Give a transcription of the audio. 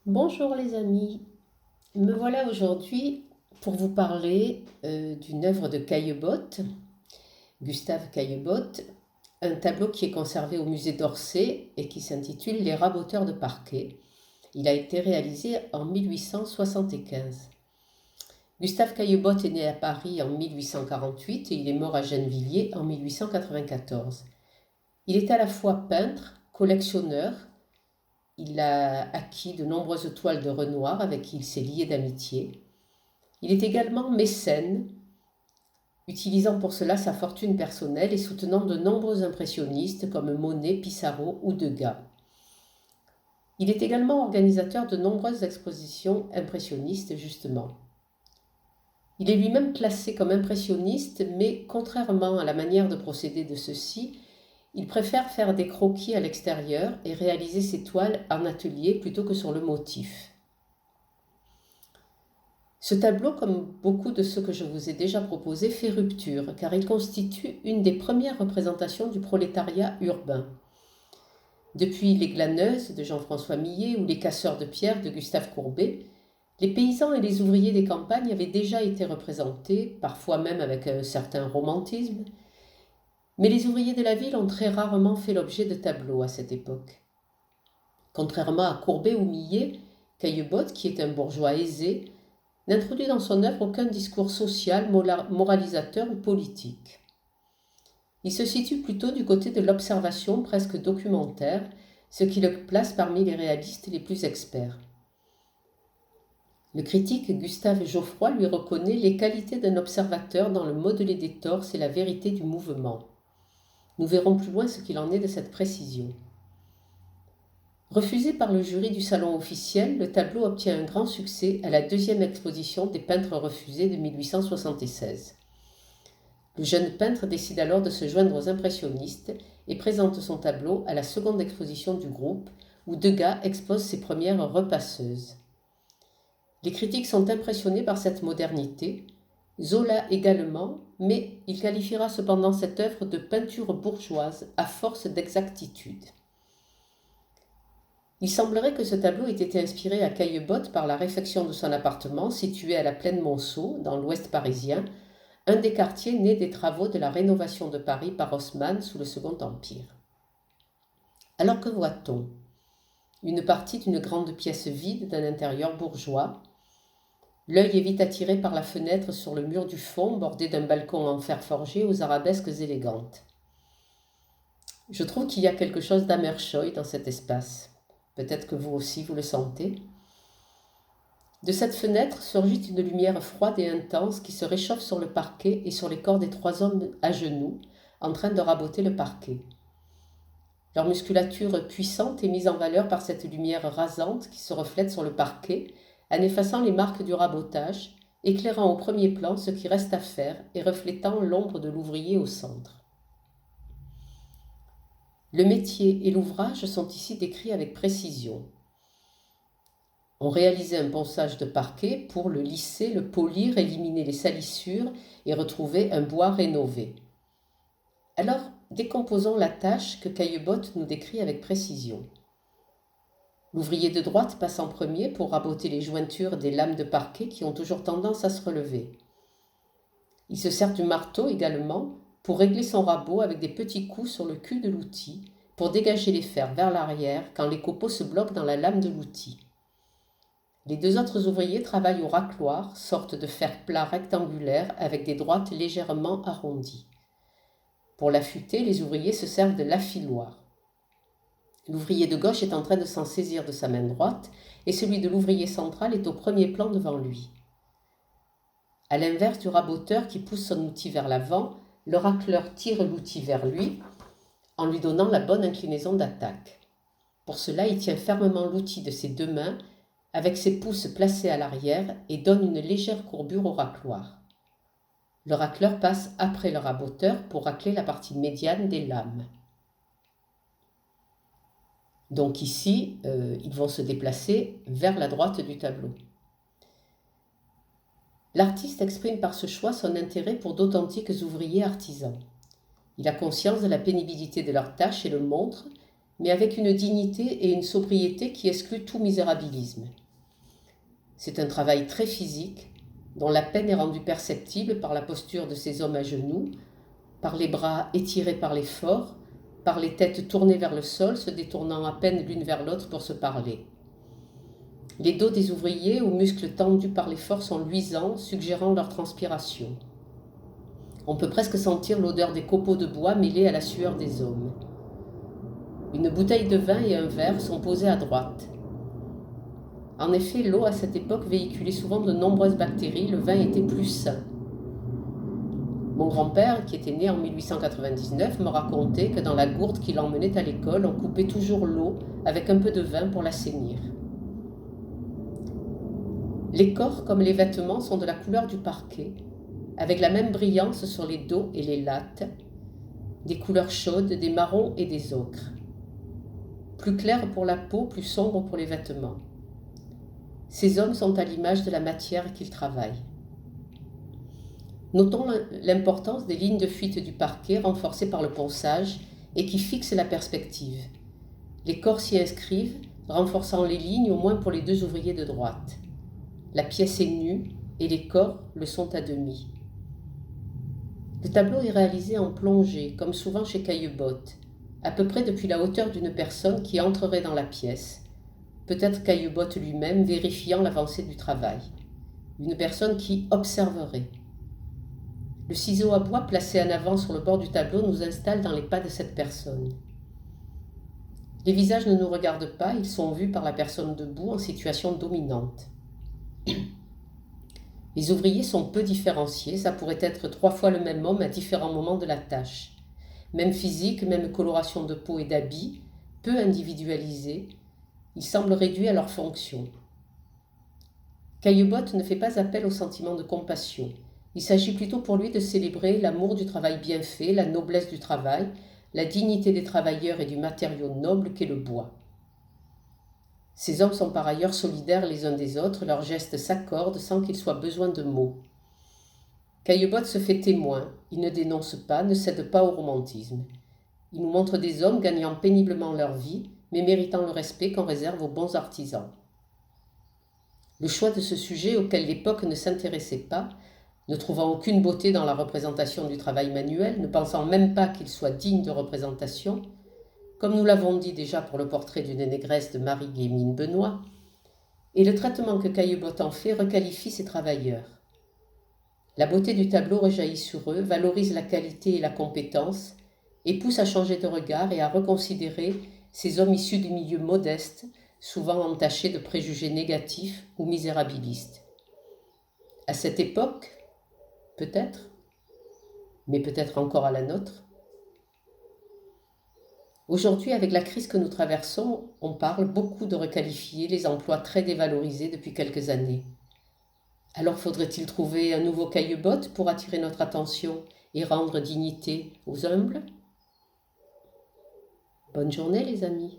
Bonjour les amis, me voilà aujourd'hui pour vous parler d'une œuvre de Caillebotte, Gustave Caillebotte, un tableau qui est conservé au musée d'Orsay et qui s'intitule Les raboteurs de parquet. Il a été réalisé en 1875. Gustave Caillebotte est né à Paris en 1848 et il est mort à Gennevilliers en 1894. Il est à la fois peintre, collectionneur. Il a acquis de nombreuses toiles de Renoir avec qui il s'est lié d'amitié. Il est également mécène, utilisant pour cela sa fortune personnelle et soutenant de nombreux impressionnistes comme Monet, Pissarro ou Degas. Il est également organisateur de nombreuses expositions impressionnistes justement. Il est lui-même classé comme impressionniste, mais contrairement à la manière de procéder de ceux-ci, il préfère faire des croquis à l'extérieur et réaliser ses toiles en atelier plutôt que sur le motif. Ce tableau, comme beaucoup de ceux que je vous ai déjà proposés, fait rupture, car il constitue une des premières représentations du prolétariat urbain. Depuis Les Glaneuses de Jean-François Millet ou Les Casseurs de pierre de Gustave Courbet, les paysans et les ouvriers des campagnes avaient déjà été représentés, parfois même avec un certain romantisme, mais les ouvriers de la ville ont très rarement fait l'objet de tableaux à cette époque. Contrairement à Courbet ou Millet, Caillebotte, qui est un bourgeois aisé, n'introduit dans son œuvre aucun discours social, moralisateur ou politique. Il se situe plutôt du côté de l'observation presque documentaire, ce qui le place parmi les réalistes les plus experts. Le critique Gustave Geoffroy lui reconnaît les qualités d'un observateur dans le modelé des torses et la vérité du mouvement. Nous verrons plus loin ce qu'il en est de cette précision. Refusé par le jury du salon officiel, le tableau obtient un grand succès à la deuxième exposition des peintres refusés de 1876. Le jeune peintre décide alors de se joindre aux impressionnistes et présente son tableau à la seconde exposition du groupe, où Degas expose ses premières repasseuses. Les critiques sont impressionnés par cette modernité, Zola également, mais il qualifiera cependant cette œuvre de peinture bourgeoise à force d'exactitude. Il semblerait que ce tableau ait été inspiré à Caillebotte par la réfection de son appartement situé à la Plaine Monceau, dans l'ouest parisien, un des quartiers nés des travaux de la rénovation de Paris par Haussmann sous le Second Empire. Alors que voit-on ? Une partie d'une grande pièce vide d'un intérieur bourgeois. L'œil est vite attiré par la fenêtre sur le mur du fond, bordé d'un balcon en fer forgé aux arabesques élégantes. Je trouve qu'il y a quelque chose d'Hammershøi dans cet espace. Peut-être que vous aussi vous le sentez. De cette fenêtre surgit une lumière froide et intense qui se réchauffe sur le parquet et sur les corps des trois hommes à genoux, en train de raboter le parquet. Leur musculature puissante est mise en valeur par cette lumière rasante qui se reflète sur le parquet, en effaçant les marques du rabotage, éclairant au premier plan ce qui reste à faire et reflétant l'ombre de l'ouvrier au centre. Le métier et l'ouvrage sont ici décrits avec précision. On réalisait un ponçage de parquet pour le lisser, le polir, éliminer les salissures et retrouver un bois rénové. Alors, décomposons la tâche que Caillebotte nous décrit avec précision. L'ouvrier de droite passe en premier pour raboter les jointures des lames de parquet qui ont toujours tendance à se relever. Il se sert du marteau également pour régler son rabot avec des petits coups sur le cul de l'outil pour dégager les fers vers l'arrière quand les copeaux se bloquent dans la lame de l'outil. Les deux autres ouvriers travaillent au racloir, sorte de fer plat rectangulaire avec des droites légèrement arrondies. Pour l'affûter, les ouvriers se servent de l'affiloir. L'ouvrier de gauche est en train de s'en saisir de sa main droite et celui de l'ouvrier central est au premier plan devant lui. À l'inverse du raboteur qui pousse son outil vers l'avant, le racleur tire l'outil vers lui en lui donnant la bonne inclinaison d'attaque. Pour cela, il tient fermement l'outil de ses deux mains avec ses pouces placés à l'arrière et donne une légère courbure au racloir. Le racleur passe après le raboteur pour racler la partie médiane des lames. Donc ici, ils vont se déplacer vers la droite du tableau. L'artiste exprime par ce choix son intérêt pour d'authentiques ouvriers artisans. Il a conscience de la pénibilité de leur tâche et le montre, mais avec une dignité et une sobriété qui excluent tout misérabilisme. C'est un travail très physique, dont la peine est rendue perceptible par la posture de ces hommes à genoux, par les bras étirés par l'effort, par les têtes tournées vers le sol, se détournant à peine l'une vers l'autre pour se parler. Les dos des ouvriers, aux muscles tendus par l'effort, sont luisants, suggérant leur transpiration. On peut presque sentir l'odeur des copeaux de bois mêlée à la sueur des hommes. Une bouteille de vin et un verre sont posés à droite. En effet, l'eau à cette époque véhiculait souvent de nombreuses bactéries, le vin était plus sain. Mon grand-père, qui était né en 1899, me racontait que dans la gourde qui l'emmenait à l'école, on coupait toujours l'eau avec un peu de vin pour l'assainir. Les corps comme les vêtements sont de la couleur du parquet, avec la même brillance sur les dos et les lattes, des couleurs chaudes, des marrons et des ocres. Plus clair pour la peau, plus sombre pour les vêtements. Ces hommes sont à l'image de la matière qu'ils travaillent. Notons l'importance des lignes de fuite du parquet renforcées par le ponçage et qui fixent la perspective. Les corps s'y inscrivent, renforçant les lignes au moins pour les deux ouvriers de droite. La pièce est nue et les corps le sont à demi. Le tableau est réalisé en plongée, comme souvent chez Caillebotte, à peu près depuis la hauteur d'une personne qui entrerait dans la pièce, peut-être Caillebotte lui-même vérifiant l'avancée du travail. Une personne qui observerait. Le ciseau à bois placé en avant sur le bord du tableau nous installe dans les pas de cette personne. Les visages ne nous regardent pas, ils sont vus par la personne debout en situation dominante. Les ouvriers sont peu différenciés, ça pourrait être 3 fois le même homme à différents moments de la tâche. Même physique, même coloration de peau et d'habits, peu individualisés, ils semblent réduits à leur fonction. Caillebotte ne fait pas appel au sentiment de compassion. Il s'agit plutôt pour lui de célébrer l'amour du travail bien fait, la noblesse du travail, la dignité des travailleurs et du matériau noble qu'est le bois. Ces hommes sont par ailleurs solidaires les uns des autres, leurs gestes s'accordent sans qu'il soit besoin de mots. Caillebotte se fait témoin, il ne dénonce pas, ne cède pas au romantisme. Il nous montre des hommes gagnant péniblement leur vie, mais méritant le respect qu'on réserve aux bons artisans. Le choix de ce sujet auquel l'époque ne s'intéressait pas, ne trouvant aucune beauté dans la représentation du travail manuel, ne pensant même pas qu'il soit digne de représentation, comme nous l'avons dit déjà pour le portrait d'une négresse de Marie-Guémine Benoît, et le traitement que Caillebotte en fait requalifie ces travailleurs. La beauté du tableau rejaillit sur eux, valorise la qualité et la compétence, et pousse à changer de regard et à reconsidérer ces hommes issus du milieu modeste, souvent entachés de préjugés négatifs ou misérabilistes. À cette époque, peut-être, mais peut-être encore à la nôtre. Aujourd'hui, avec la crise que nous traversons, on parle beaucoup de requalifier les emplois très dévalorisés depuis quelques années. Alors faudrait-il trouver un nouveau Caillebotte pour attirer notre attention et rendre dignité aux humbles ? Bonne journée les amis.